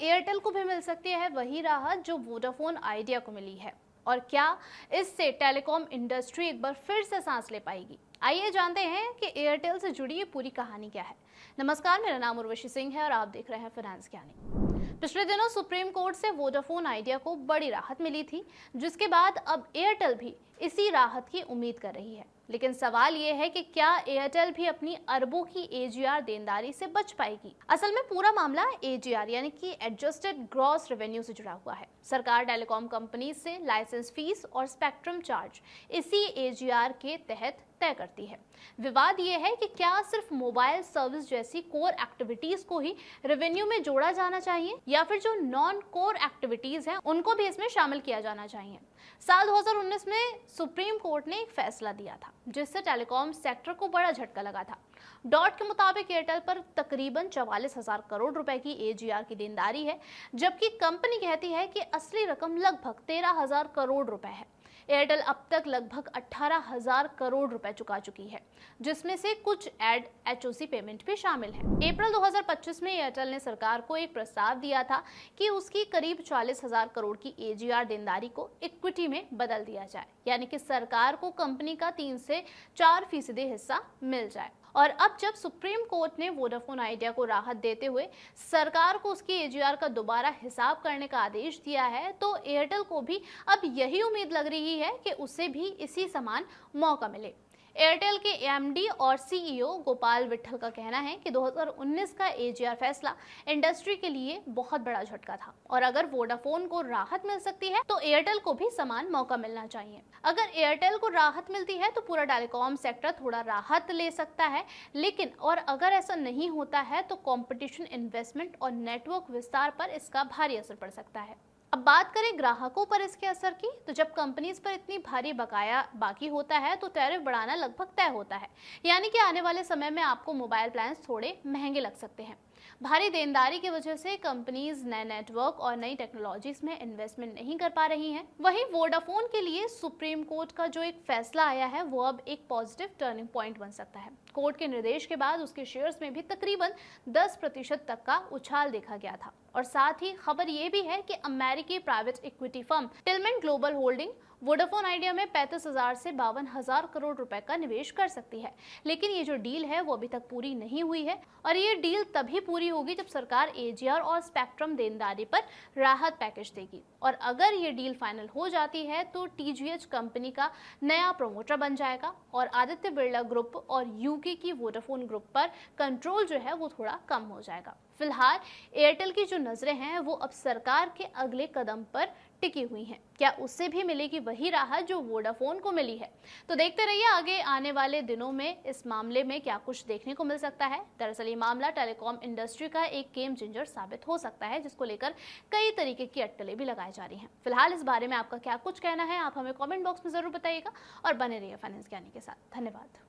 Airtel को भी मिल सकती है वही राहत जो वोडाफोन आइडिया को मिली है? और क्या इससे टेलीकॉम इंडस्ट्री एक बार फिर से सांस ले पाएगी? आइए जानते हैं कि एयरटेल से जुड़ी ये पूरी कहानी क्या है। नमस्कार, मेरा नाम उर्वशी सिंह है और आप देख रहे हैं फाइनेंस ज्ञानी। पिछले दिनों सुप्रीम कोर्ट से वोडाफोन आइडिया को बड़ी राहत मिली थी, जिसके बाद अब एयरटेल भी इसी राहत की उम्मीद कर रही है। लेकिन सवाल ये है कि क्या एयरटेल भी अपनी अरबों की एजीआर देनदारी से बच पाएगी? असल में पूरा मामला एजीआर यानी कि एडजस्टेड ग्रॉस रेवेन्यू से जुड़ा हुआ है। सरकार टेलीकॉम कंपनी से लाइसेंस फीस और स्पेक्ट्रम चार्ज इसी एजीआर के तहत तय करती है। विवाद ये है कि क्या सिर्फ मोबाइल सर्विस जैसी कोर एक्टिविटीज को ही रेवेन्यू में जोड़ा जाना चाहिए या फिर जो नॉन कोर एक्टिविटीज हैं उनको भी इसमें शामिल किया जाना चाहिए। साल 2019 में सुप्रीम कोर्ट ने एक फैसला दिया था जिससे टेलीकॉम सेक्टर को बड़ा झटका लगा था। डॉट के मुताबिक एयरटेल पर तकरीबन 44,000 करोड़ रुपए की एजीआर की देनदारी है, जबकि कंपनी कहती है कि असली रकम लगभग 13,000 करोड़ रुपए है। एयरटेल अब तक लगभग 18,000 करोड़ रुपए चुका चुकी है, जिसमें से कुछ एड एचओसी पेमेंट भी शामिल है। अप्रैल 2025 में एयरटेल ने सरकार को एक प्रस्ताव दिया था कि उसकी करीब 40,000 करोड़ की एजीआर देनदारी को इक्विटी में बदल दिया जाए, यानी कि सरकार को कंपनी का 3 से 4% हिस्सा मिल जाए। और अब जब सुप्रीम कोर्ट ने वोडाफोन आइडिया को राहत देते हुए सरकार को उसकी एजीआर का दोबारा हिसाब करने का आदेश दिया है, तो एयरटेल को भी अब यही उम्मीद लग रही है कि उसे भी इसी समान मौका मिले। एयरटेल के एमडी और सीईओ गोपाल विट्ठल का कहना है कि 2019 का एजीआर फैसला इंडस्ट्री के लिए बहुत बड़ा झटका था और अगर वोडाफोन को राहत मिल सकती है तो एयरटेल को भी समान मौका मिलना चाहिए। अगर एयरटेल को राहत मिलती है तो पूरा टेलीकॉम सेक्टर थोड़ा राहत ले सकता है, लेकिन और अगर ऐसा नहीं होता है तो कंपटीशन, इन्वेस्टमेंट और नेटवर्क विस्तार पर इसका भारी असर पड़ सकता है। अब बात करें ग्राहकों पर इसके असर की, तो जब कंपनीज पर इतनी भारी बकाया बाकी होता है तो टैरिफ बढ़ाना लगभग तय होता है, यानी कि आने वाले समय में आपको मोबाइल प्लान्स थोड़े महंगे लग सकते हैं। भारी देनदारी की वजह से कंपनीज नए नेटवर्क और नई टेक्नोलॉजीज में इन्वेस्टमेंट नहीं कर पा रही हैं। वहीं वोडाफोन के लिए सुप्रीम कोर्ट का जो एक फैसला आया है वो अब एक पॉजिटिव टर्निंग पॉइंट बन सकता है। कोर्ट के निर्देश के बाद उसके शेयर्स में भी तकरीबन 10% तक का उछाल देखा गया था। और साथ ही खबर ये भी है कि अमेरिकी private equity firm Tillman global holding Vodafone Idea में 35,000 से 52,000 करोड़ रुपए का निवेश कर सकती है। लेकिन ये जो डील है वो अभी तक पूरी नहीं हुई है और ये डील तभी पूरी होगी जब सरकार एजीआर और स्पेक्ट्रम देनदारी पर राहत पैकेज देगी। और अगर ये डील फाइनल हो जाती है तो टीजीएच कंपनी का नया प्रमोटर बन जाएगा और आदित्य बिरला ग्रुप और यूके की वोडाफोन ग्रुप पर कंट्रोल जो है वो थोड़ा कम हो जाएगा। फिलहाल एयरटेल की जो नजरें हैं वो अब सरकार के अगले कदम पर टिकी हुई हैं। क्या उससे भी मिलेगी वही राहत जो वोडाफोन को मिली है? तो देखते रहिए आगे आने वाले दिनों में इस मामले में क्या कुछ देखने को मिल सकता है। दरअसल ये मामला टेलीकॉम इंडस्ट्री का एक गेम चेंजर साबित हो सकता है, जिसको लेकर कई तरीके की अटकलें भी लगाई जा रही हैं। फिलहाल इस बारे में आपका क्या कुछ कहना है, आप हमें कॉमेंट बॉक्स में जरूर बताइएगा और बने रहिए फाइनेंस ज्ञानी के साथ। धन्यवाद।